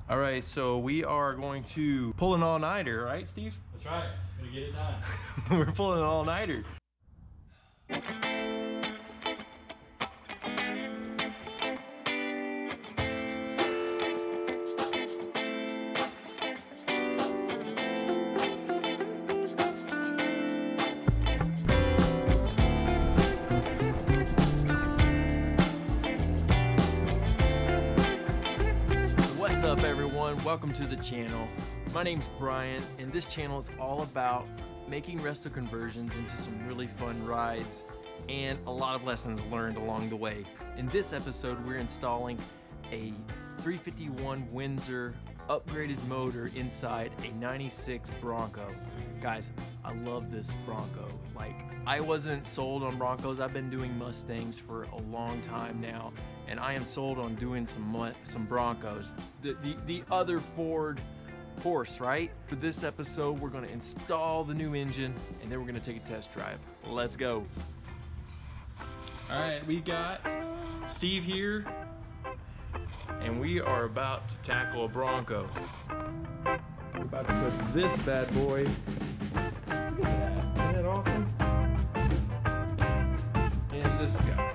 All right, so we are going to pull an all-nighter, right, Steve? That's right. Gonna get it done. We're pulling an all-nighter. What's up, everyone? Welcome to the channel. My name's Brian, and this channel is all about making resto conversions into some really fun rides and a lot of lessons learned along the way. In this episode, we're installing a 351 Windsor upgraded motor inside a 96 Bronco. Guys, I love this Bronco. Like, I wasn't sold on Broncos. I've been doing Mustangs for a long time now, and I am sold on doing some Broncos. The other Ford horse, right? For this episode, we're gonna install the new engine, and then we're gonna take a test drive. Let's go. All right, we got Steve here, and we are about to tackle a Bronco. We're about to put this bad boy. Look at that. Isn't that awesome? And this guy.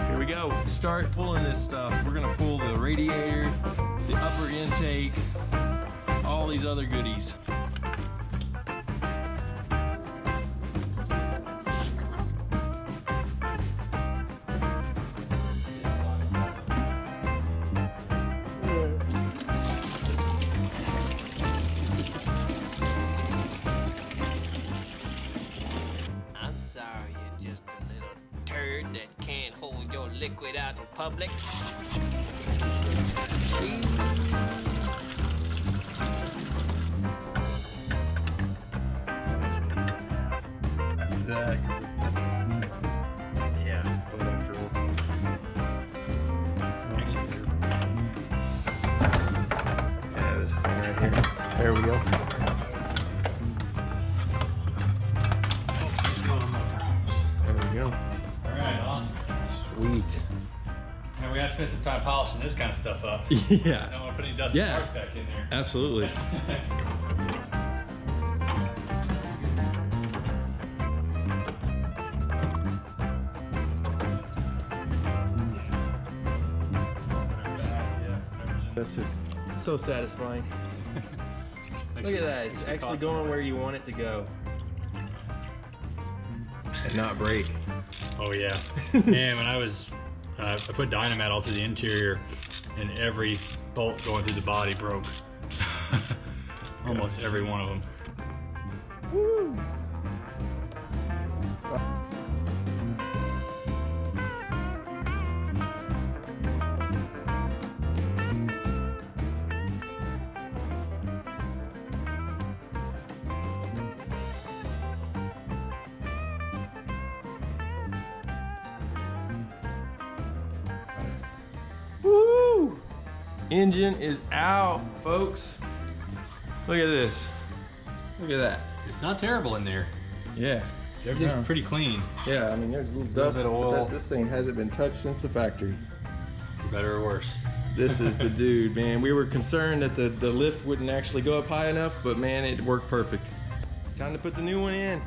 Here we go. Start pulling this stuff. We're gonna pull the radiator, the upper intake, all these other goodies. I'm sorry, you're just a little turd that can't hold your liquid out in public. Yeah, this thing right here. There we go. There we go. All right, awesome. Sweet. And we gotta spend some time polishing this kind of stuff up. I Yeah, don't want to put any dusty Yeah. parts back in there. absolutely. That's just so satisfying. Look at that, it's actually going where you want it to go. And not break. Oh yeah. Man, when I put dynamite all through the interior, and every bolt going through the body broke. Almost every one of them. Woo! Woo! Engine is out, folks. Look at this. Look at that. It's not terrible in there. Yeah. Everything's pretty clean. Yeah, I mean, there's a little dust. bit of but oil. this thing hasn't been touched since the factory. For better or worse. This is the dude, man. We were concerned that the lift wouldn't actually go up high enough, but man, it worked perfect. Time to put the new one in.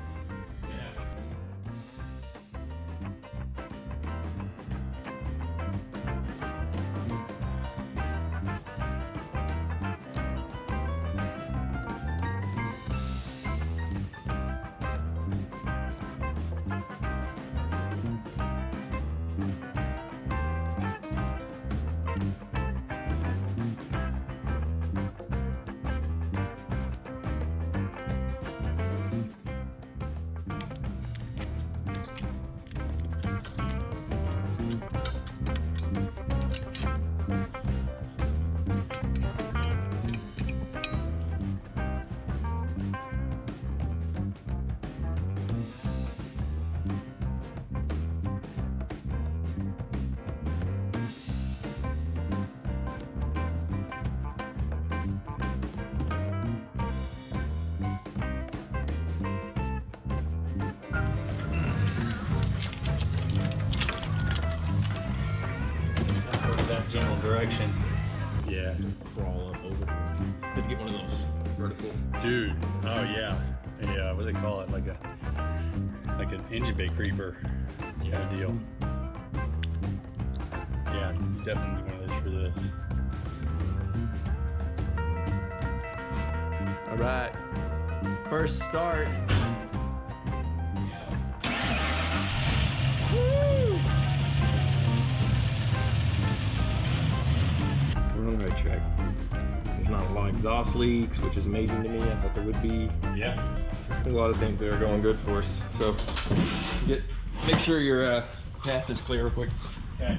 general direction. Yeah. crawl up over. Have to get one of those vertical. Dude. Oh yeah. Yeah. What do they call it? Like an engine bay creeper kind of deal. Yeah, definitely one of those for this. All right, first start. Woo! We're on the right track. There's not a lot of exhaust leaks, which is amazing to me. I thought there would be. Yeah. There's a lot of things that are going good for us. So, make sure your path is clear real quick. Okay.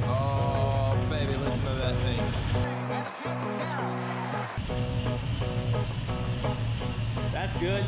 Oh, baby, listen to that thing. That's good.